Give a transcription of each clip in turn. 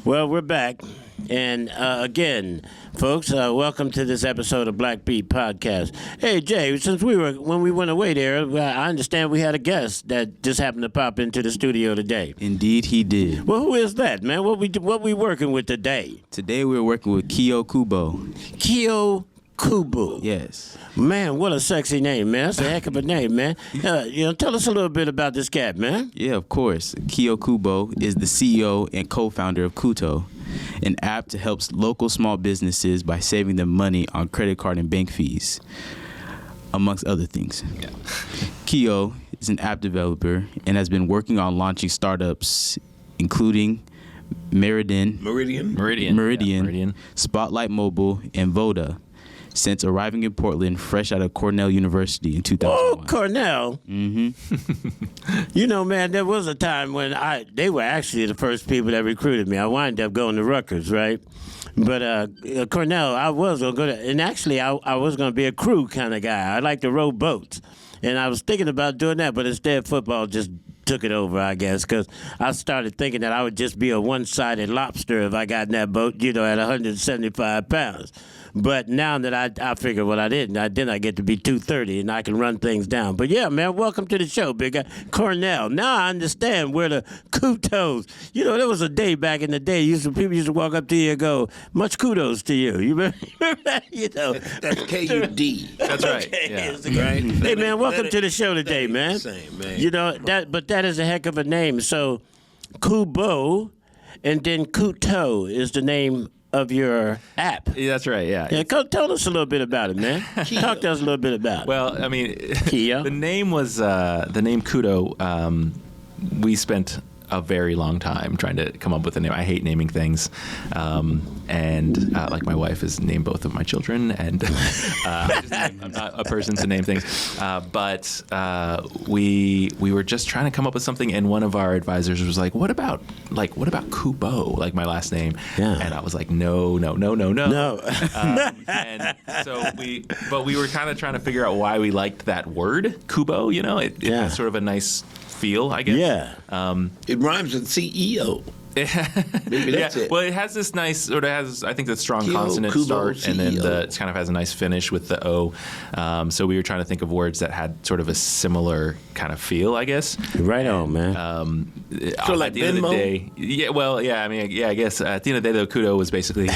Well, we're back. And again, folks, welcome to this episode of Black Beat Podcast. Hey, Jay, since when we went away there, I understand we had a guest that just happened to pop into the studio today. Indeed, he did. Well, who is that, man? What we working with today? Today we're working with Kiyo Kubo. Kiyo Kubo. Yes. Man, what a sexy name, man. That's a heck of a name, man. Tell us a little bit about this cat, man. Yeah, of course. Kiyo Kubo is the CEO and co-founder of Kuto, an app to help local small businesses by saving them money on credit card and bank fees, amongst other things. Yeah. Kiyo is an app developer and has been working on launching startups, including Meridian, Spotlight Mobile, and Voda, since arriving in Portland fresh out of Cornell University in 2001. Oh, Cornell. Mm-hmm. Man, there was a time when they were actually the first people that recruited me. I wound up going to Rutgers, right? But Cornell, I was going to go to, and actually I was going to be a crew kind of guy. I like to row boats. And I was thinking about doing that, but instead football just took it over, I guess, because I started thinking that I would just be a one-sided lobster if I got in that boat, at 175 pounds. But now that I figure, well, I didn't. Then I get to be 230 and I can run things down. But yeah, man, welcome to the show, big guy. Cornell. Now I understand where the Kutos. There was a day back in the day, people used to walk up to you and go, much kudos to you. You remember that? That's K-U-D. That's right. Okay, yeah. Right. Hey, man, welcome to the show today, man. Same, man. That is a heck of a name. So, Kubo and then Kuto is the name of your app. Yeah, that's right, yeah. Tell us a little bit about it, man. Talk to us a little bit about it. Well, I mean, Kiyo? the name was, the name Kudo, we spent a very long time trying to come up with a name. I hate naming things. Like my wife has named both of my children, and I'm not a person to name things. But we were just trying to come up with something, and one of our advisors was like, what about Kubo, like my last name? Yeah. And I was like, no. And so we were kind of trying to figure out why we liked that word, Kubo. It has sort of a nice feel, I guess. Yeah. It rhymes with CEO. Maybe that's it. Well, it has this nice, sort of has, I think, that strong Kiyo consonant Kubo, start, and then CEO. it kind of has a nice finish with the O. So we were trying to think of words that had sort of a similar kind of feel, I guess. Right on, man. So like at the end of the Venmo? day, I guess at the end of the day, though, Kudo was basically,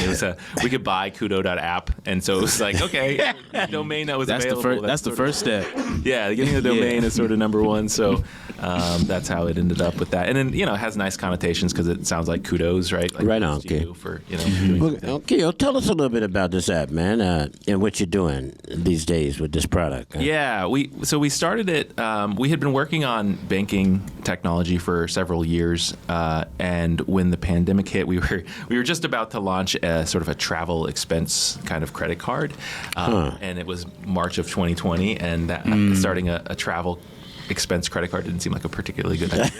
we could buy kudo.app, and so it was like, okay, domain that was available. That's the first step. Yeah, getting the domain is sort of number one, so that's how it ended up with that. And then, it has nice connotations because it sounds like kudos, right? Like right on, okay. okay. For, doing something. Okay, tell us a little bit about this app, man, and what you're doing these days with this product. Yeah, we started it. We had been working on banking technology for several years, and when the pandemic hit, we were just about to launch a sort of a travel expense kind of credit card, and it was March of 2020, and starting a travel expense credit card didn't seem like a particularly good idea.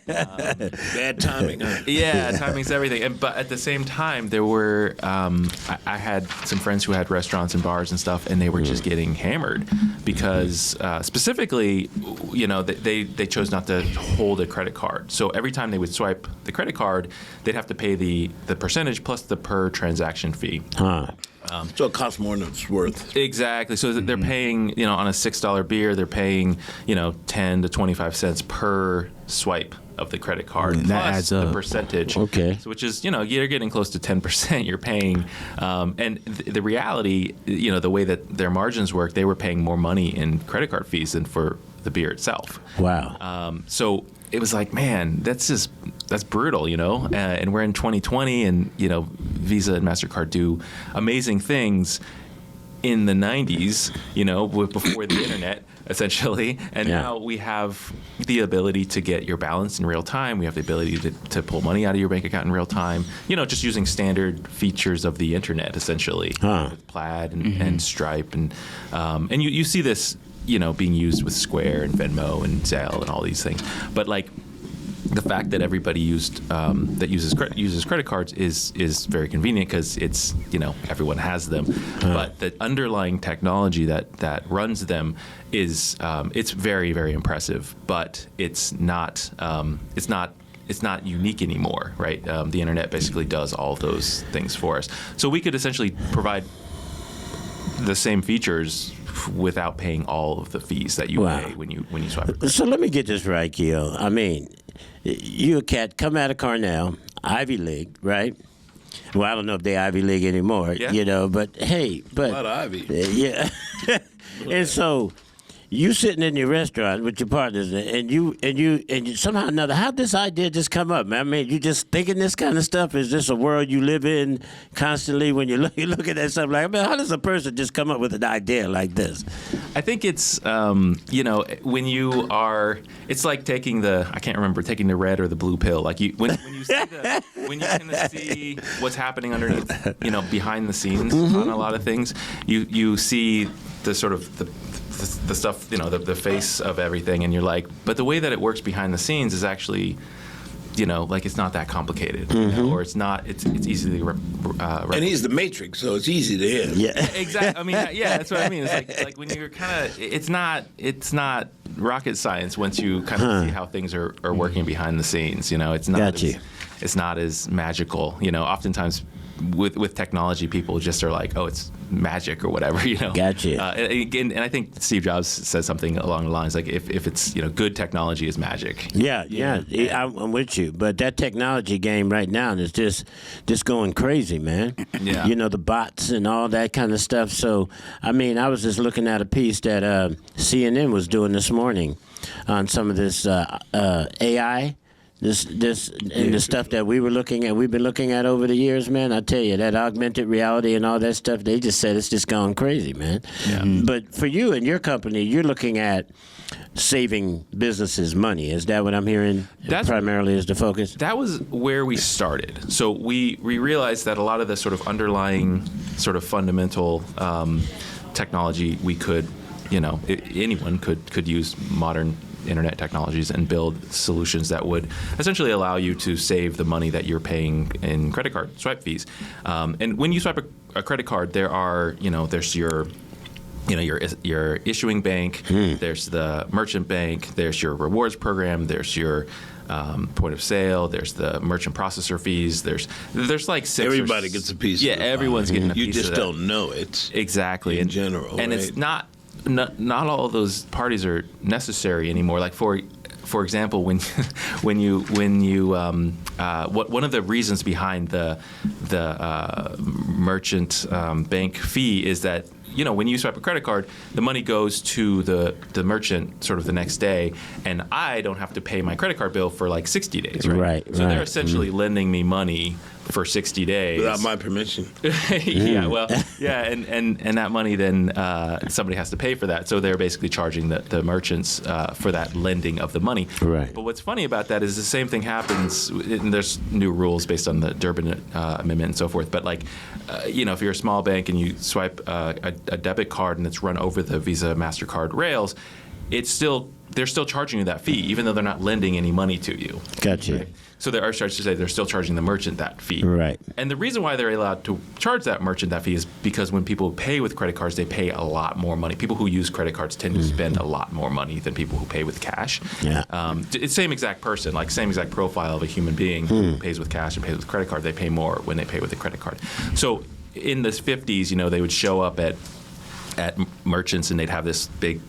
Bad timing, huh? Yeah, timing's everything. But at the same time, there were I had some friends who had restaurants and bars and stuff, and they were just getting hammered because specifically, they chose not to hold a credit card. So every time they would swipe the credit card, they'd have to pay the percentage plus the per transaction fee. So it costs more than it's worth. Exactly. So they're paying, on a $6 beer, they're paying, 10 to 25 cents per swipe of the credit card. And that adds the up. percentage. Okay. So which is, you're getting close to 10% you're paying. And the reality, the way that their margins work, they were paying more money in credit card fees than for the beer itself. Wow. So it was like, man, that's brutal, and we're in 2020, and, Visa and MasterCard do amazing things in the 90s, before the internet, essentially. And now we have the ability to get your balance in real time. We have the ability to pull money out of your bank account in real time, just using standard features of the internet, essentially, with Plaid and Stripe. And you see this, being used with Square and Venmo and Zelle and all these things. But the fact that everybody uses credit cards is very convenient because it's everyone has them, but the underlying technology that runs them is it's very, very impressive, but it's not it's not unique anymore, right? The internet basically does all of those things for us. So we could essentially provide the same features without paying all of the fees that you pay when you swipe a card. So let me get this right, Kiyo. I mean, you a cat come out of Cornell, Ivy League, right? Well, I don't know if they Ivy League anymore, but hey, but A lot of Ivy. yeah. And so you sitting in your restaurant with your partners, and you somehow or another, how'd this idea just come up, man? I mean, you just thinking this kind of stuff? Is this a world you live in constantly when you're looking at something like, man, how does a person just come up with an idea like this? I think it's, when you are, it's like taking the red or the blue pill. Like when you see when you kind of see what's happening underneath, behind the scenes on a lot of things, you see the sort of the stuff, the face of everything, and you're like, but the way that it works behind the scenes is actually, like it's not that complicated, or it's easily. And he's the Matrix, so it's easy to him. Yeah, exactly. I mean, that's what I mean. It's like when you're kind of, it's not rocket science once you kind of see how things are working behind the scenes. It's not as magical. Oftentimes with technology, people just are like, oh, it's magic or whatever, Gotcha. And I think Steve Jobs says something along the lines like, if it's, good technology is magic. Yeah. I'm with you. But that technology game right now is just going crazy, man. Yeah. The bots and all that kind of stuff. So, I mean, I was just looking at a piece that CNN was doing this morning on some of this AI. The stuff that we've been looking at over the years, man. I tell you, that augmented reality and all that stuff, they just said it's just gone crazy, man. Yeah. But for you and your company, you're looking at saving businesses money. Is that what I'm hearing? Primarily is the focus? That was where we started. So we realized that a lot of the sort of underlying sort of fundamental technology we could, anyone could use modern internet technologies and build solutions that would essentially allow you to save the money that you're paying in credit card swipe fees. And when you swipe a credit card, there are, there's your issuing bank, there's the merchant bank, there's your rewards program, there's your point of sale, there's the merchant processor fees, there's like six. Everybody gets a piece. Yeah, of it. everyone's getting a piece of You it. just don't know it. Exactly. In general, and right? it's not all of those parties are necessary anymore. Like for example, when you one of the reasons behind the merchant bank fee is that when you swipe a credit card, the money goes to the merchant sort of the next day, and I don't have to pay my credit card bill for like 60 days, right? So they're essentially lending me money for 60 days without my permission. And that money then somebody has to pay for that. So they're basically charging the merchants for that lending of the money. Right. But what's funny about that is the same thing happens, and there's new rules based on the Durbin Amendment and so forth. But like, if you're a small bank and you swipe a debit card and it's run over the Visa MasterCard rails, they're still charging you that fee, even though they're not lending any money to you. Gotcha. Right? So there are starts to say they're still charging the merchant that fee. Right. And the reason why they're allowed to charge that merchant that fee is because when people pay with credit cards, they pay a lot more money. People who use credit cards tend to spend a lot more money than people who pay with cash. Yeah. It's same exact person, like same exact profile of a human being who pays with cash and pays with credit card. They pay more when they pay with a credit card. So in the 50s, they would show up at merchants and they'd have this big,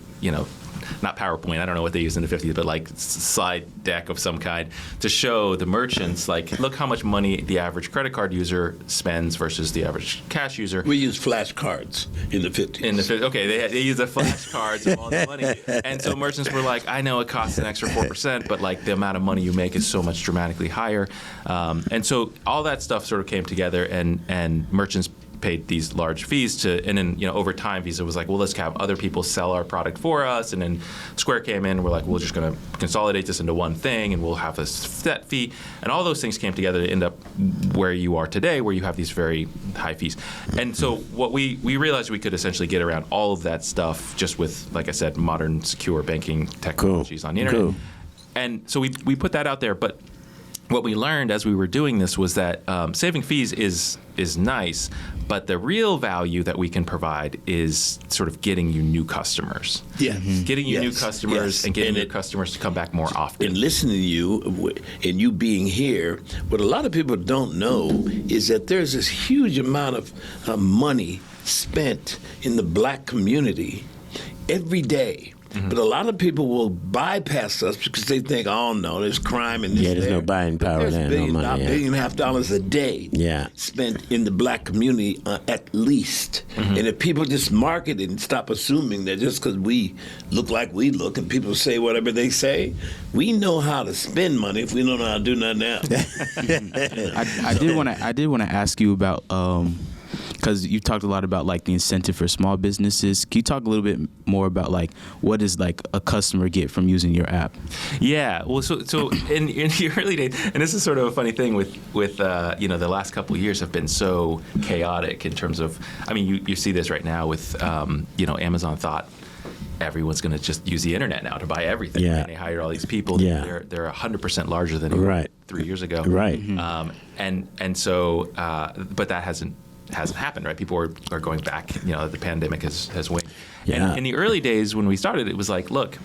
not PowerPoint, I don't know what they used in the 50s, but like slide deck of some kind to show the merchants, like, look how much money the average credit card user spends versus the average cash user. We used flashcards in the 50s. Okay, they use the flashcards of all the money. And so merchants were like, I know it costs an extra 4%, but like the amount of money you make is so much dramatically higher. And so all that stuff sort of came together, and merchants paid these large fees and then over time Visa was like, well, let's have other people sell our product for us, and then Square came in and we're like, we're just going to consolidate this into one thing and we'll have a set fee, and all those things came together to end up where you are today, where you have these very high fees. And so what we realized we could essentially get around all of that stuff just with, like I said, modern secure banking technologies on the internet. Cool. And so we put that out there, but what we learned as we were doing this was that saving fees is nice, but the real value that we can provide is sort of getting you new customers. Yeah. Getting you new Yes. customers Yes. and getting And new it- customers to come back more often. And listening to you and you being here, what a lot of people don't know is that there's this huge amount of money spent in the black community every day. But a lot of people will bypass us because they think, oh no, there's crime in this. Yeah, there's no buying power There's there, no billion, money, about yeah. $1.5 billion a day Yeah. spent in the black community at least. And if people just market it and stop assuming that just because we look like we look and people say whatever they say, we know how to spend money if we don't know how to do nothing else. I did want to ask you about because you talked a lot about like the incentive for small businesses. Can you talk a little bit more about like what does like a customer get from using your app? Yeah, well, so in the early days, and this is sort of a funny thing with the last couple of years have been so chaotic in terms of, I mean, you see this right now with Amazon thought everyone's going to just use the internet now to buy everything. Yeah. And they hired all these people. Yeah. They're 100% larger than they were Right. 3 years ago. Right. And so, but that hasn't happened, right? People are going back. The pandemic has waned. Yeah. And in the early days when we started, it was like, look,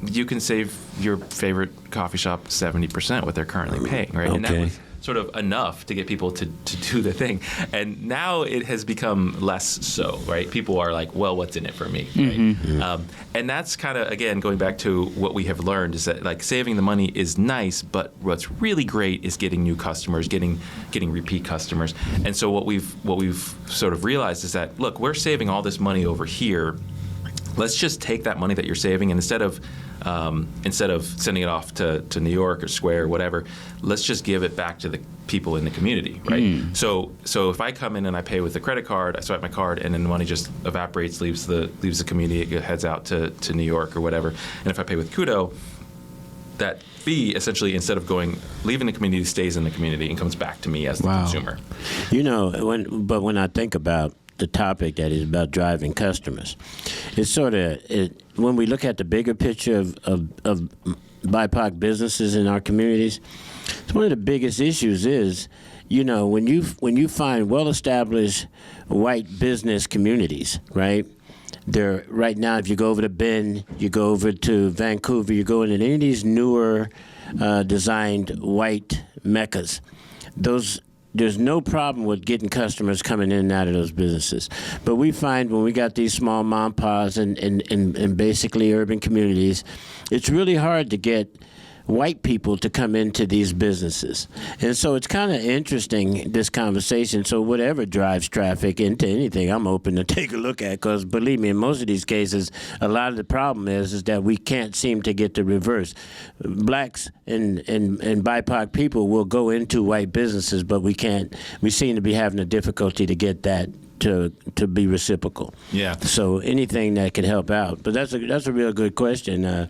you can save your favorite coffee shop 70% what they're currently paying, right? And that Okay. was sort of enough to get people to do the thing. And now it has become less so, right? People are like, well, what's in it for me? Right? And that's kind of, again, going back to what we have learned is that like saving the money is nice, but what's really great is getting new customers, getting repeat customers. And so what we've sort of realized is that, look, we're saving all this money over here. Let's just take that money that you're saving and instead of sending it off to New York or Square or whatever, let's just give it back to the people in the community, right? So if I come in and I pay with a credit card, I swipe my card, and then the money just evaporates, leaves the community, it heads out to New York or whatever. And if I pay with Kuto, that fee essentially, instead of leaving the community, stays in the community and comes back to me as the Wow. consumer. When I think about the topic that is about driving customers, it's sort of when we look at the bigger picture of BIPOC businesses in our communities, it's one of the biggest issues is, when you find well-established white business communities, right? There right now, if you go over to Bend, you go over to Vancouver, you go into any of these newer designed white meccas, there's no problem with getting customers coming in and out of those businesses. But we find when we got these small mom pas and basically urban communities, it's really hard to get white people to come into these businesses. And so it's kind of interesting, this conversation. So whatever drives traffic into anything, I'm open to take a look at, because believe me, in most of these cases, a lot of the problem is that we can't seem to get the reverse. Blacks and BIPOC people will go into white businesses, but we seem to be having a difficulty to get that to be reciprocal. Yeah. So anything that could help out. But that's a real good question.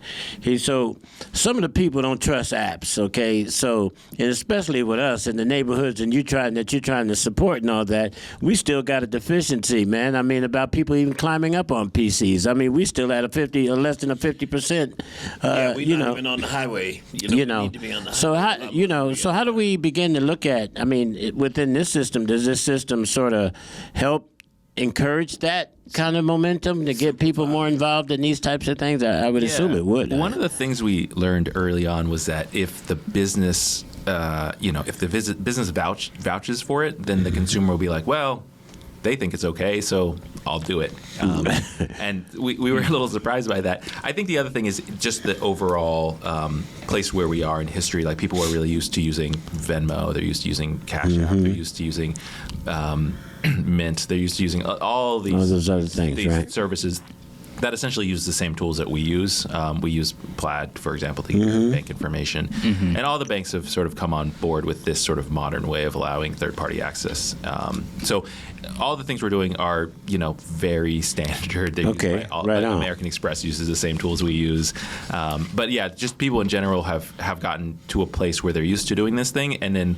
So some of the people don't trust apps, okay? So, and especially with us in the neighborhoods and you're trying to support and all that, we still got a deficiency, man. I mean, about people even climbing up on PCs. I mean, we still at less than a 50%. Yeah, we're not even on the highway. We need to be on the highway. So how do we begin to look at, within this system, does this system sort of help encourage that kind of momentum to get people more involved in these types of things? I would assume it would. One of the things we learned early on was that if the business, if the business vouches for it, then the consumer will be like, well, they think it's okay, so I'll do it. And we were a little surprised by that. I think the other thing is just the overall place where we are in history. Like, people are really used to using Venmo. They're used to using Cash App. They're used to using Mint. They're used to using all those other things, these right? services that essentially use the same tools that we use. We use Plaid, for example, to get bank information. And all the banks have sort of come on board with this sort of modern way of allowing third-party access. So all the things we're doing are, very standard. Okay, right on. American Express uses the same tools we use. But yeah, just people in general have gotten to a place where they're used to doing this thing, and then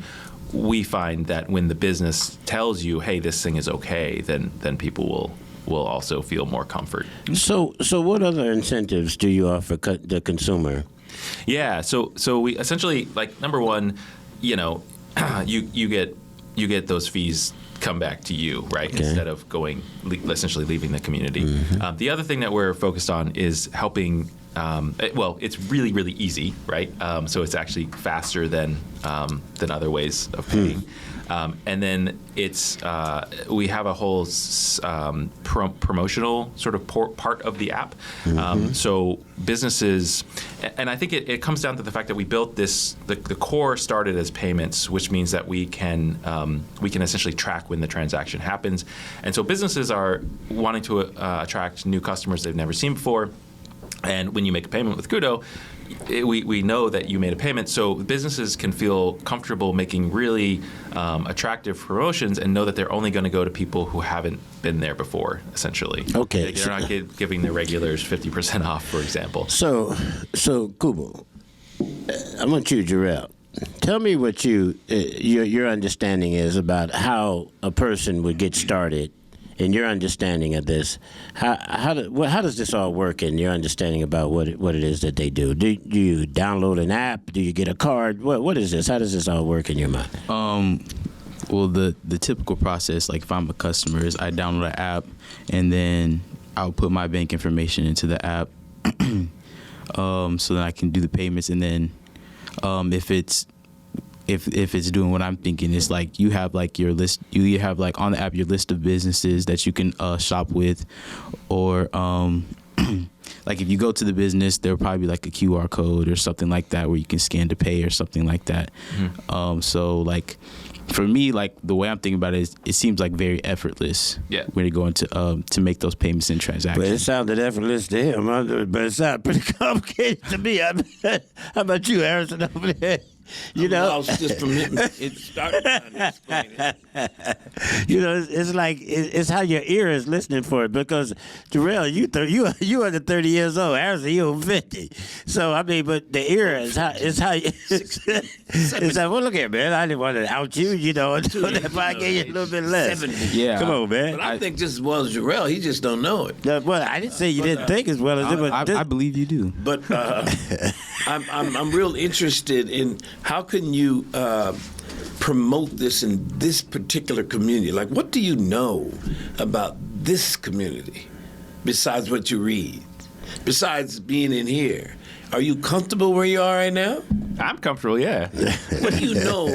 we find that when the business tells you, hey, this thing is okay, then people will also feel more comfort. So what other incentives do you offer the consumer? Yeah, so we essentially, like, number one, you know, you get those fees come back to you, right? Okay. Instead of essentially leaving the community. The other thing that we're focused on is helping. It's really, really easy, right? So it's actually faster than other ways of paying. And then we have a whole promotional sort of part of the app. So businesses, and I think it comes down to the fact that we built this. The core started as payments, which means that we can essentially track when the transaction happens. And so businesses are wanting to attract new customers they've never seen before. And when you make a payment with Kuto, we know that you made a payment, so businesses can feel comfortable making really attractive promotions and know that they're only going to go to people who haven't been there before, essentially. Okay. They're not giving their regulars 50% off, for example. So Kubo, I want you, Jarrell. Tell me what your understanding is about how a person would get started. In your understanding of this, how does this all work in your understanding about what it is that they do? Do you download an app? Do you get a card? What is this? How does this all work in your mind? Well, the typical process, like if I'm a customer, is I download an app and then I'll put my bank information into the app, so that I can do the payments. And then if it's doing what I'm thinking, it's like you have like your list. You have like on the app your list of businesses that you can shop with, or like if you go to the business, there'll probably be like a QR code or something like that where you can scan to pay or something like that. So like for me, like the way I'm thinking about it is, it seems like very effortless. Yeah. When you're going to make those payments and transactions. But it sounded effortless to him, but it sounded pretty complicated to me. How about you, Harrison, over there? You know, lost just from it started trying to explain it. You know, it's like it's how your ear is listening for it. Because Jarrell, you under 30 years old. Harrison, you over 50. So I mean, but the ear is how it's like. Well, look here, man. I didn't want to out you. You know, if I gave you a little bit less. 70. Yeah. Come on, man. But I think just as well as Jarrell, he just don't know it. Well, I didn't say you didn't think as well as it, but I believe you do. But I'm real interested in how can you promote this in this particular community? Like, what do you know about this community besides what you read? Besides being in here, are you comfortable where you are right now? I'm comfortable, yeah. What do you know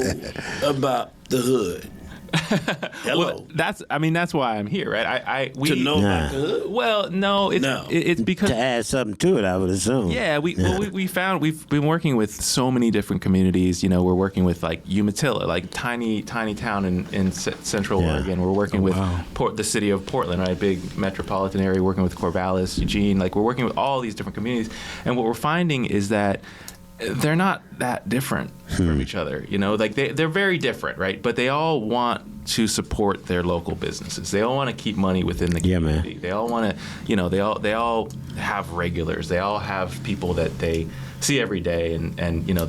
about the hood? Hello. Well, that's why I'm here, right? To know about the hood? Well, no, it's because to add something to it, I would assume. Yeah, we found we've been working with so many different communities. You know, we're working with like Umatilla, like tiny town in Central Oregon. We're working with the city of Portland, right, big metropolitan area. Working with Corvallis, Eugene. Like we're working with all these different communities, and what we're finding is that they're not that different from each other, you know. Like they're very different, right? But they all want to support their local businesses. They all want to keep money within the community. Man. They all want to, you know, they all have regulars. They all have people that they see every day, and you know,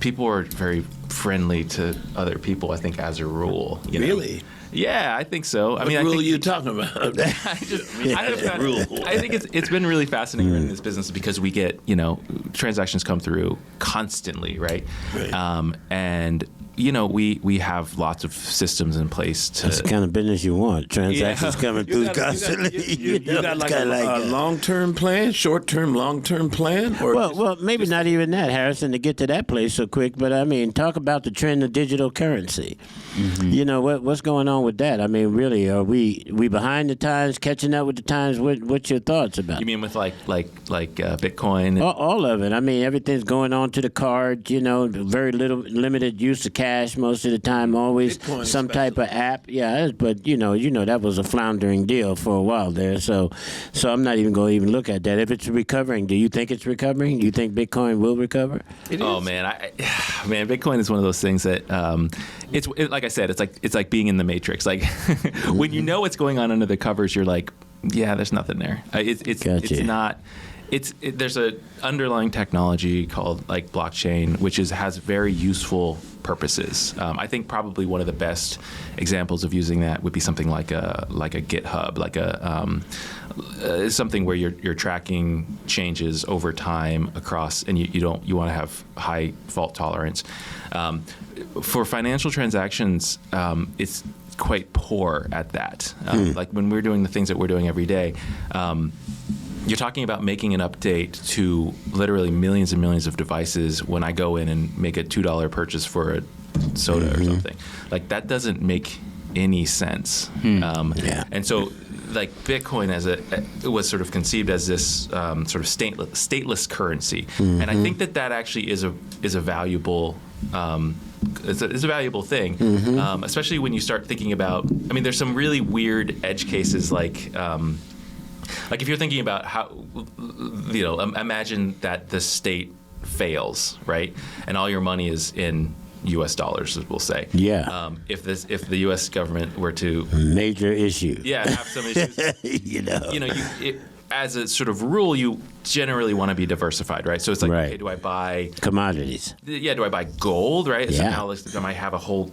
people are very friendly to other people. I think as a rule, you know? Really? Yeah, I think so. What I mean, rule I think are you talking about? I think it's been really fascinating in this business because we get, you know, transactions come through constantly, right? And you know, we have lots of systems in place to. That's the kind of business you want. Transactions coming through constantly. You got like a long-term plan, short-term, long-term plan? Or well, maybe not even that, Harrison, to get to that place so quick. But I mean, talk about the trend of digital currency. You know, what's going on with that? I mean, really, are we behind the times, catching up with the times? What's your thoughts about it? You mean with like Bitcoin? All of it. I mean, everything's going on to the card. You know, very limited use of cash most of the time. Always Bitcoin some type of app. Yeah, but you know that was a floundering deal for a while there. So I'm not even going to even look at that. If it's recovering, do you think it's recovering? Do you think Bitcoin will recover? Oh man, man, Bitcoin is one of those things that like I said, it's like being in the Matrix. Like when you know what's going on under the covers, you're like, yeah, there's nothing there. It's Gotcha. there's a underlying technology called like blockchain, which has very useful purposes. I think probably one of the best examples of using that would be something like a GitHub, like something where you're tracking changes over time across, and you want to have high fault tolerance. For financial transactions, it's quite poor at that. Like when we're doing the things that we're doing every day, you're talking about making an update to literally millions and millions of devices when I go in and make a $2 purchase for a soda or something. Like that doesn't make any sense. And so like Bitcoin it was sort of conceived as this sort of stateless currency. And I think that actually is a valuable it's a valuable thing, especially when you start thinking about, I mean, there's some really weird edge cases like if you're thinking about how, imagine that the state fails, right? And all your money is in U.S. dollars, we'll say. Yeah. If the U.S. government were to major issue. Yeah, have some issues. As a sort of rule, you generally want to be diversified, right? So it's like, okay, do I buy commodities? Yeah, do I buy gold, right? Yeah. So now I might have a whole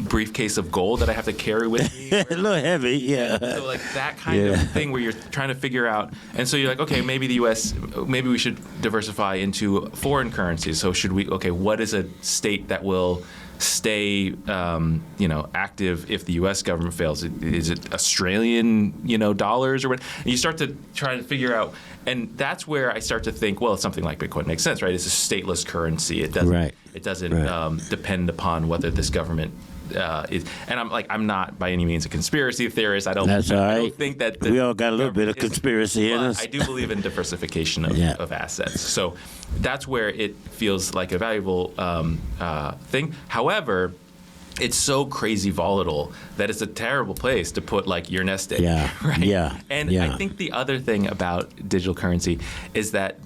briefcase of gold that I have to carry with me. A little heavy, yeah. So like that kind of thing where you're trying to figure out, and so you're like, okay, maybe the U.S., maybe we should diversify into foreign currencies. So what is a state that will stay, active if the U.S. government fails? Is it Australian, dollars or what? And you start to try to figure out, and that's where I start to think, well, something like Bitcoin makes sense, right? It's a stateless currency. It doesn't depend upon whether this government is. And I'm not by any means a conspiracy theorist. I don't think that we all got a little bit of conspiracy in us. I do believe in diversification of assets. So that's where it feels like a valuable thing. However, it's so crazy volatile that it's a terrible place to put like your nest egg. Yeah. Right. Yeah. And I think the other thing about digital currency is that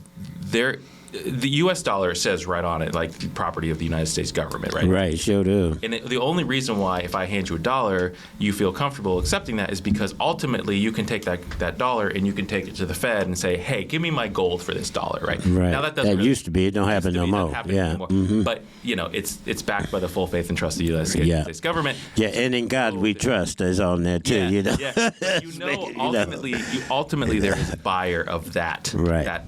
the U.S. dollar says right on it, like property of the United States government, right? Right, sure do. And the only reason why, if I hand you a dollar, you feel comfortable accepting that is because ultimately you can take that dollar and you can take it to the Fed and say, hey, give me my gold for this dollar, right? Right. Now that used to be. It don't happen no more. Yeah. Mm-hmm. But it's backed by the full faith and trust of the United States government. Yeah, and in God we trust is on there too. Yeah. Ultimately there is a buyer of that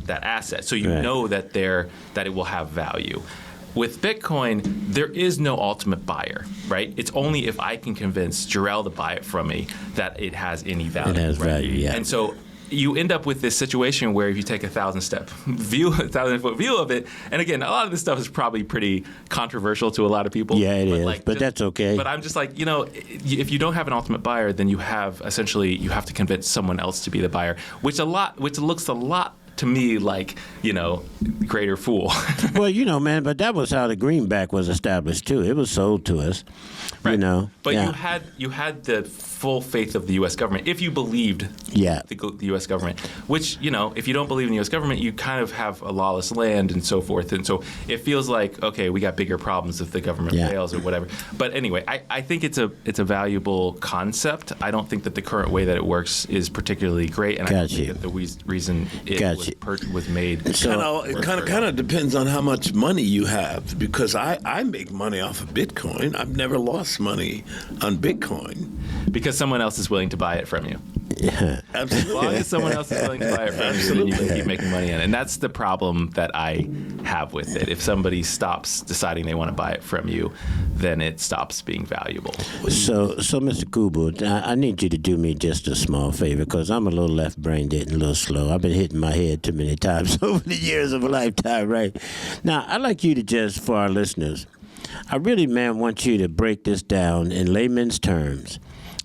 asset. So you know that it will have value. With Bitcoin, there is no ultimate buyer, right? It's only if I can convince Jarrell to buy it from me that it has any value. It has value, yeah. And so you end up with this situation where if you take a 1,000-foot view of it, and again, a lot of this stuff is probably pretty controversial to a lot of people. Yeah, it is, but that's okay. But I'm just like, if you don't have an ultimate buyer, then you have to convince someone else to be the buyer, which looks a lot to me like, greater fool. Well, man, but that was how the greenback was established too. It was sold to us, But you had the full faith of the U.S. government if you believed the U.S. government, which, if you don't believe in the U.S. government, you kind of have a lawless land and so forth. And so it feels like, okay, we got bigger problems if the government fails or whatever. But anyway, I think it's a valuable concept. I don't think that the current way that it works is particularly great. And I don't think that the reason it was made. It kind of depends on how much money you have, because I make money off of Bitcoin. I've never lost money on Bitcoin. Because someone else is willing to buy it from you. Yeah, absolutely. As long as someone else is willing to buy it from you, then you can keep making money on it. And that's the problem that I have with it. If somebody stops deciding they want to buy it from you, then it stops being valuable. So Mr. Kubo, I need you to do me just a small favor, because I'm a little left-brained and a little slow. I've been hitting my head too many times over the years of a lifetime, right? Now, I'd like you to just, for our listeners, I really, man, want you to break this down in layman's terms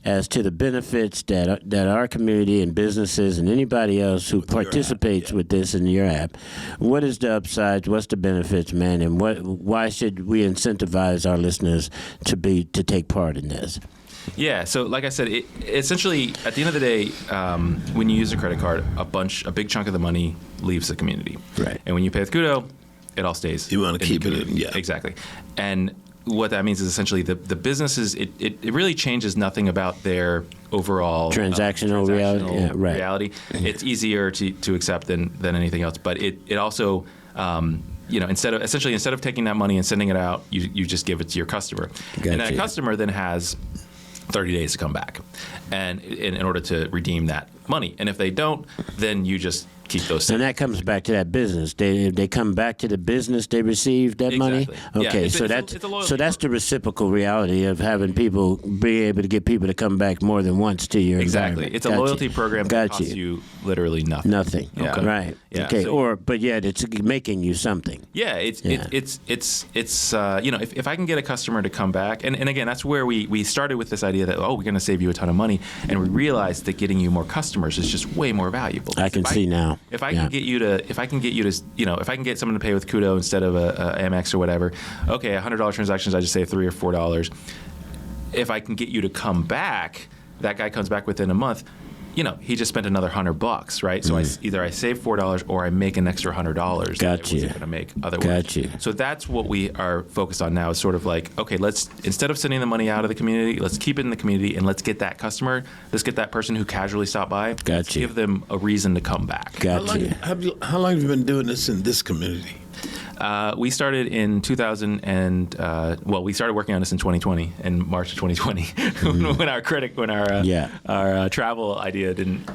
as to the benefits that our community and businesses and anybody else who participates with this in your app. What is the upside? What's the benefits, man? And why should we incentivize our listeners to take part in this? Yeah, so like I said, essentially at the end of the day, when you use a credit card, a big chunk of the money leaves the community. Right. And when you pay with Kuto, it all stays. You want to keep it in, Exactly. And what that means is essentially the businesses, it really changes nothing about their overall Transactional reality. Yeah, right. reality. It's easier to accept than anything else, but it also instead of taking that money and sending it out, you just give it to your customer, and that customer then has 30 days to come back, and in order to redeem that money. And if they don't, then you just keep those. And that comes back to that business. They come back to the business they received that money. Okay, yeah, so that's the reciprocal reality of having people be able to get people to come back more than once to your environment. It's a loyalty program that costs you literally nothing. Nothing. Yeah. Okay. Right. Yeah. Okay. So, but yet it's making you something. Yeah. It's if I can get a customer to come back, and again, that's where we started with this idea that we're going to save you a ton of money, and we realized that getting you more customers is just way more valuable. I can see now. If I can get you to, if I can get someone to pay with Kudo instead of a Amex or whatever, okay, $100 transactions, I just save $3 or $4. If I can get you to come back, that guy comes back within a month. He just spent another $100, right? So either I save $4 or I make an extra $100 that I wasn't going to make otherwise. Got you. So that's what we are focused on now. Is sort of like, okay, let's, instead of sending the money out of the community, let's keep it in the community and let's get that customer, let's get that person who casually stopped by, let's give them a reason to come back. Got you. How long have you been doing this in this community? We started in 2000 and we started working on this in 2020, in March of 2020, when our travel idea didn't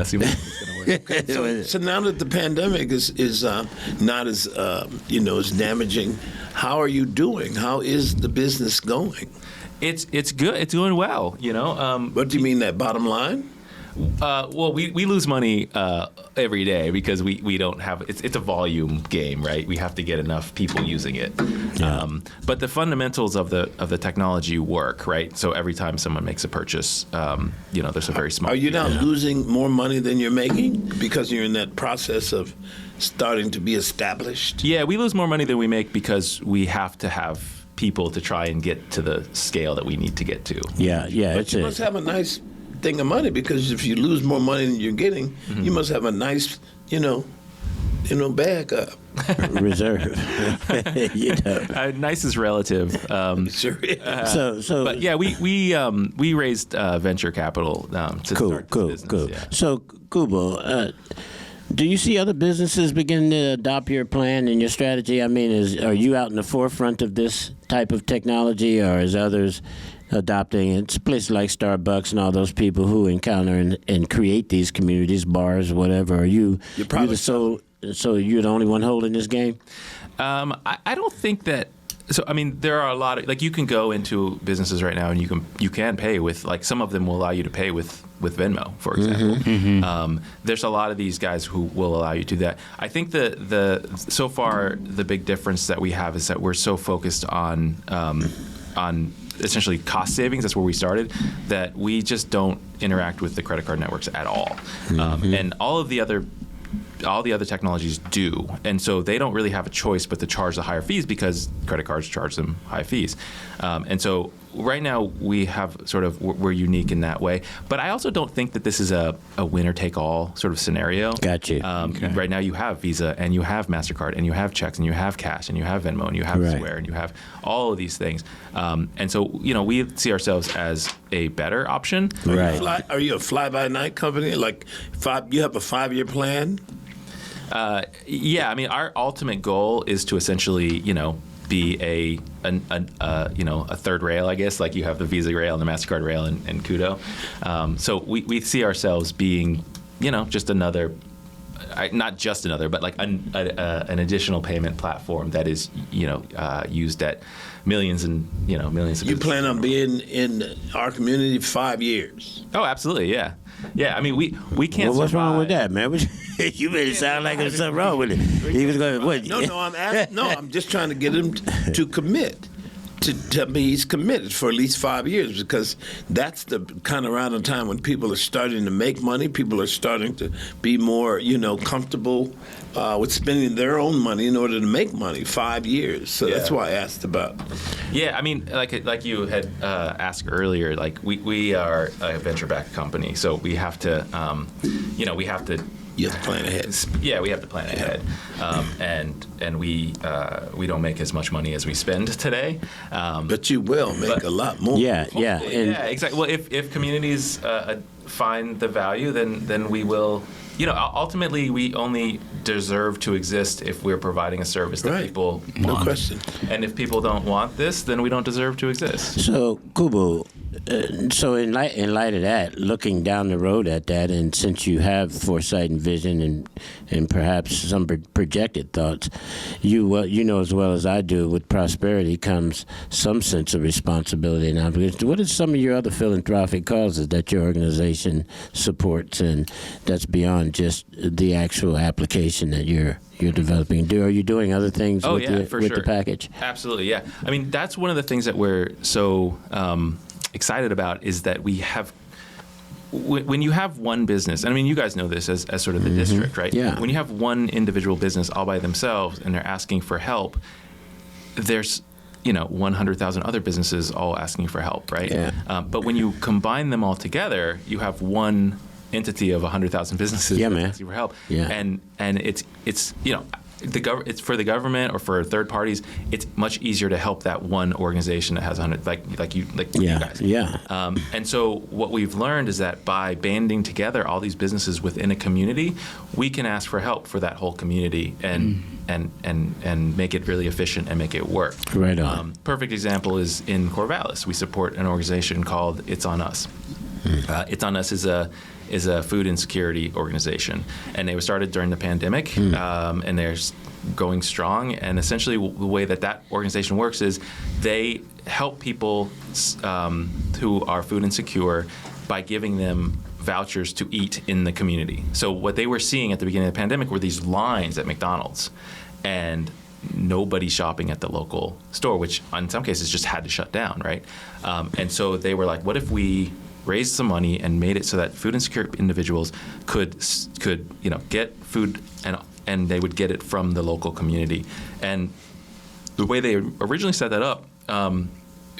seem like it was going to work. So now that the pandemic is not as as damaging, how are you doing? How is the business going? It's good. It's doing well. What do you mean, that bottom line? We lose money every day because we don't have it's a volume game, right? We have to get enough people using it. Yeah. But the fundamentals of the technology work, right? So every time someone makes a purchase, there's a very small. Are you now losing more money than you're making because you're in that process of starting to be established? Yeah, we lose more money than we make because we have to have people to try and get to the scale that we need to get to. Yeah. But you must have a nice thing of money, because if you lose more money than you're getting, you must have a nice, bag up. Reserve. Nice is relative. Sure is. But yeah, we raised venture capital to start this business. Cool. Yeah. So, Kubo, do you see other businesses beginning to adopt your plan and your strategy? I mean, are you out in the forefront of this type of technology, or is others adopting it? It's places like Starbucks and all those people who encounter and create these communities, bars, whatever. Are you the sole? So you're the only one holding this game? I don't think that. So I mean, there are a lot of, you can go into businesses right now and you can pay with, some of them will allow you to pay with Venmo, for example. There's a lot of these guys who will allow you to do that. I think so far the big difference that we have is that we're so focused on essentially cost savings. That's where we started, that we just don't interact with the credit card networks at all. And all the other technologies do, and so they don't really have a choice but to charge the higher fees because credit cards charge them high fees. And so right now we're unique in that way. But I also don't think that this is a winner take all sort of scenario. Got you. Right now you have Visa and you have MasterCard and you have checks and you have cash and you have Venmo and you have Square and you have all of these things. And so we see ourselves as a better option. Right. Are you a fly-by-night company? You have a 5-year plan? Yeah, I mean, our ultimate goal is to essentially, be a third rail, I guess. Like you have the Visa rail and the MasterCard rail and Kuto. So we see ourselves being, just another, not just another, but like an additional payment platform that is, used at millions and millions of. You plan on being in our community 5 years? Oh, absolutely, yeah. Yeah, I mean, we can't. Well, what's survive. wrong with that, man? You made it sound like there's something wrong with it. He was going, what? I'm just trying to get him to commit. To me, he's committed for at least 5 years, because that's the kind of around the time when people are starting to make money. People are starting to be more, comfortable with spending their own money in order to make money. 5 years. So that's why I asked about. Yeah, I mean, like you had asked earlier, we are a venture-backed company, so we have to, You have to plan ahead. Yeah, we have to plan ahead, and we don't make as much money as we spend today. But you will make a lot more. Yeah, yeah. And Yeah, exactly. Well, if communities find the value, then we will. Ultimately, we only deserve to exist if we're providing a service that Right. people No want. question. And if people don't want this, then we don't deserve to exist. so, Kubo, so in light of that, looking down the road at that, and since you have foresight and vision and perhaps some projected thoughts, you know as well as I do, with prosperity comes some sense of responsibility and obligation. What are some of your other philanthropic causes that your organization supports, and that's beyond just the actual application that you're developing? Are you doing other things Oh, with, yeah, for with sure. the package? Absolutely, yeah. I mean, that's one of the things that we're so excited about, is that we have, when you have one business, and I mean, you guys know this as sort of the district, right? Yeah. When you have one individual business all by themselves and they're asking for help, there's 100,000 other businesses all asking for help, right? Yeah. But when you combine them all together, you have one entity of 100,000 businesses Yeah, that man. asking for help. Yeah. And it's it's for the government or for third parties. It's much easier to help that one organization that has 100, like you Yeah, guys. yeah. And so what we've learned is that by banding together all these businesses within a community, we can ask for help for that whole community and make it really efficient and make it work. Right on. Perfect example is in Corvallis. We support an organization called It's On Us. It's On Us is a food insecurity organization, and they were started during the pandemic, and they're going strong. And essentially, the way that organization works is they help people who are food insecure by giving them vouchers to eat in the community. So what they were seeing at the beginning of the pandemic were these lines at McDonald's, and nobody shopping at the local store, which in some cases just had to shut down, right? And so they were like, what if we raised some money and made it so that food insecure individuals could get food and they would get it from the local community. And the way they originally set that up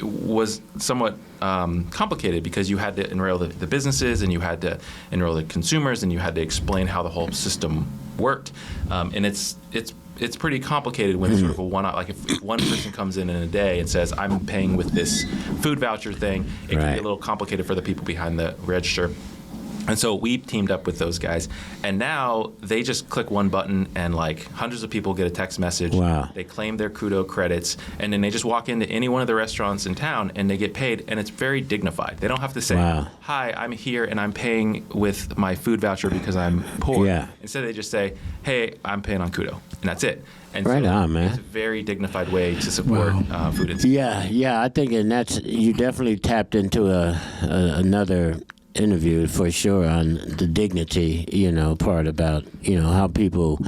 was somewhat complicated, because you had to enroll the businesses and you had to enroll the consumers and you had to explain how the whole system worked. And it's pretty complicated when it's sort of a one-off. Like if one person comes in a day and says, I'm paying with this food voucher thing, it can Right. be a little complicated for the people behind the register. And so we teamed up with those guys, and now they just click one button and like hundreds of people get a text message. Wow. They claim their Kudo credits, and then they just walk into any one of the restaurants in town and they get paid, and it's very dignified. They don't have to say, Wow. hi, I'm here and I'm paying with my food voucher because I'm poor. Yeah. Instead they just say, hey, I'm paying on Kudo, and that's it. And Right so on, man. It's a very dignified way to support food insecurity. Yeah, I think, and that's, you definitely tapped into another interview for sure on the dignity, part about, how people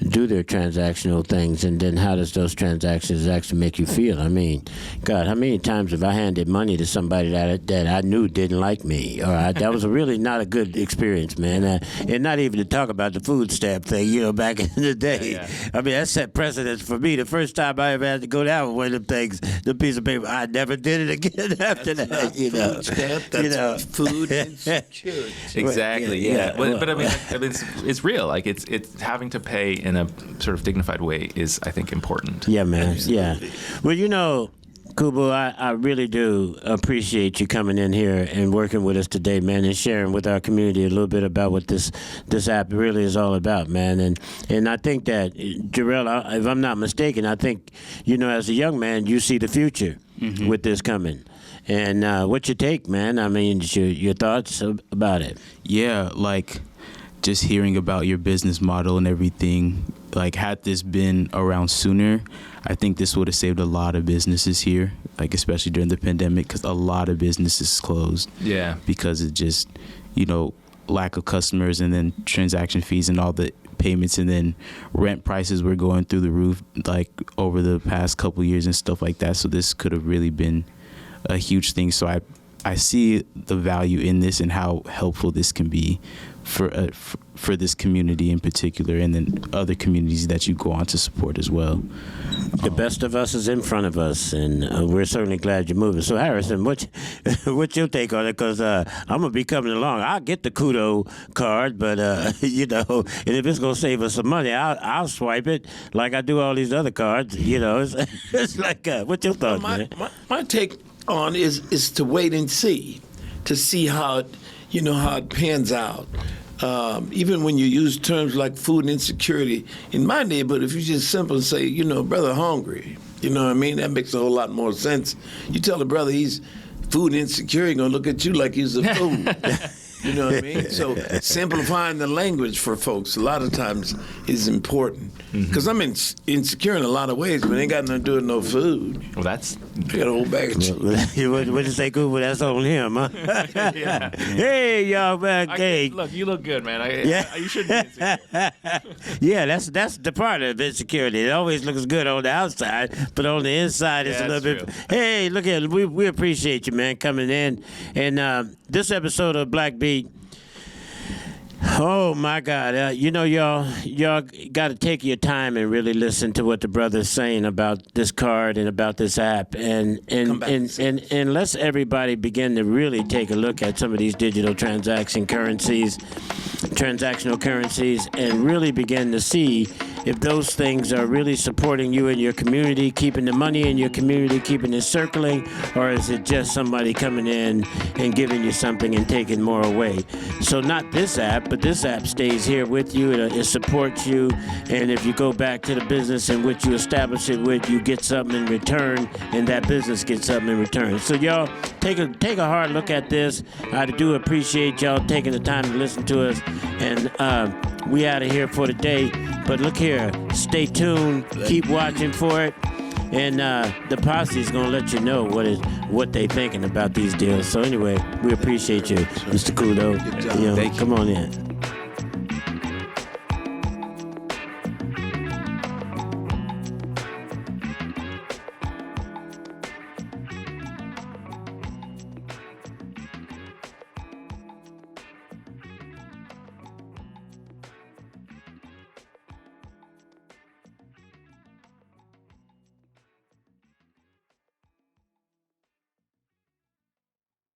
do their transactional things, and then how does those transactions actually make you feel? I mean, God, how many times have I handed money to somebody that I knew didn't like me, or that was really not a good experience, man. And not even to talk about the food stamp thing, back in the day. Yeah. I mean, that set precedence for me. The first time I ever had to go down with one of them things, the piece of paper, I never did it again after that. Not food stamp, that's food insecurity. Exactly. Yeah, Yeah. yeah. But I mean, it's real. Like it's having to pay in a sort of dignified way is, I think, important. Yeah, man. Yeah. Well, Kubo, I really do appreciate you coming in here and working with us today, man, and sharing with our community a little bit about what this app really is all about, man. And I think that, Jarrell, if I'm not mistaken, I think, as a young man, you see the future with this coming. And what's your take, man? I mean, your thoughts about it? Yeah, like just hearing about your business model and everything, like had this been around sooner, I think this would have saved a lot of businesses here, like especially during the pandemic, because a lot of businesses closed. Yeah. Because of just, lack of customers, and then transaction fees and all the payments, and then rent prices were going through the roof like over the past couple of years and stuff like that. So this could have really been a huge thing. So I I see the value in this and how helpful this can be for this community in particular, and then other communities that you go on to support as well. The best of us is in front of us, and we're certainly glad you're moving. So, Harrison, what's your take on it? Because I'm going to be coming along. I'll get the Kuto card, but, you know, and if it's going to save us some money, I'll swipe it like I do all these other cards. You know, it's like, what's your thoughts, man? My take on is to wait and see, to see how it pans out. Even when you use terms like food insecurity, in my neighborhood, if you just simply say, brother hungry, you know what I mean? That makes a whole lot more sense. You tell the brother he's food insecure, he's going to look at you like he's a fool. You know what I mean? So simplifying the language for folks a lot of times is important. Because I'm insecure in a lot of ways, but it ain't got nothing to do with no food. Well, that's... You got a whole bag of chicken. What you say, Kubo? That's on him, huh? Yeah. Hey, y'all, man. Hey. Look, you look good, man. You should be insecure. Yeah, that's the part of insecurity. It always looks good on the outside, but on the inside, it's a little bit. True. Hey, look at we appreciate you, man, coming in. And this episode of Black Beat. Oh my God! Y'all got to take your time and really listen to what the brother's saying about this card and about this app, and let's everybody begin to really take a look at some of these digital transactional currencies, and really begin to see if those things are really supporting you in your community, keeping the money in your community, keeping it circling, or is it just somebody coming in and giving you something and taking more away? So not this app, but this app stays here with you. It supports you, and if you go back to the business in which you establish it with, you get something in return, and that business gets something in return. So y'all take a hard look at this. I do appreciate y'all taking the time to listen to us, and we out of here for today. But look here, stay tuned, keep watching for it, and the posse's gonna let you know what they thinking about these deals. So anyway, we appreciate you, Mr. Kudo. Good job. Come on in.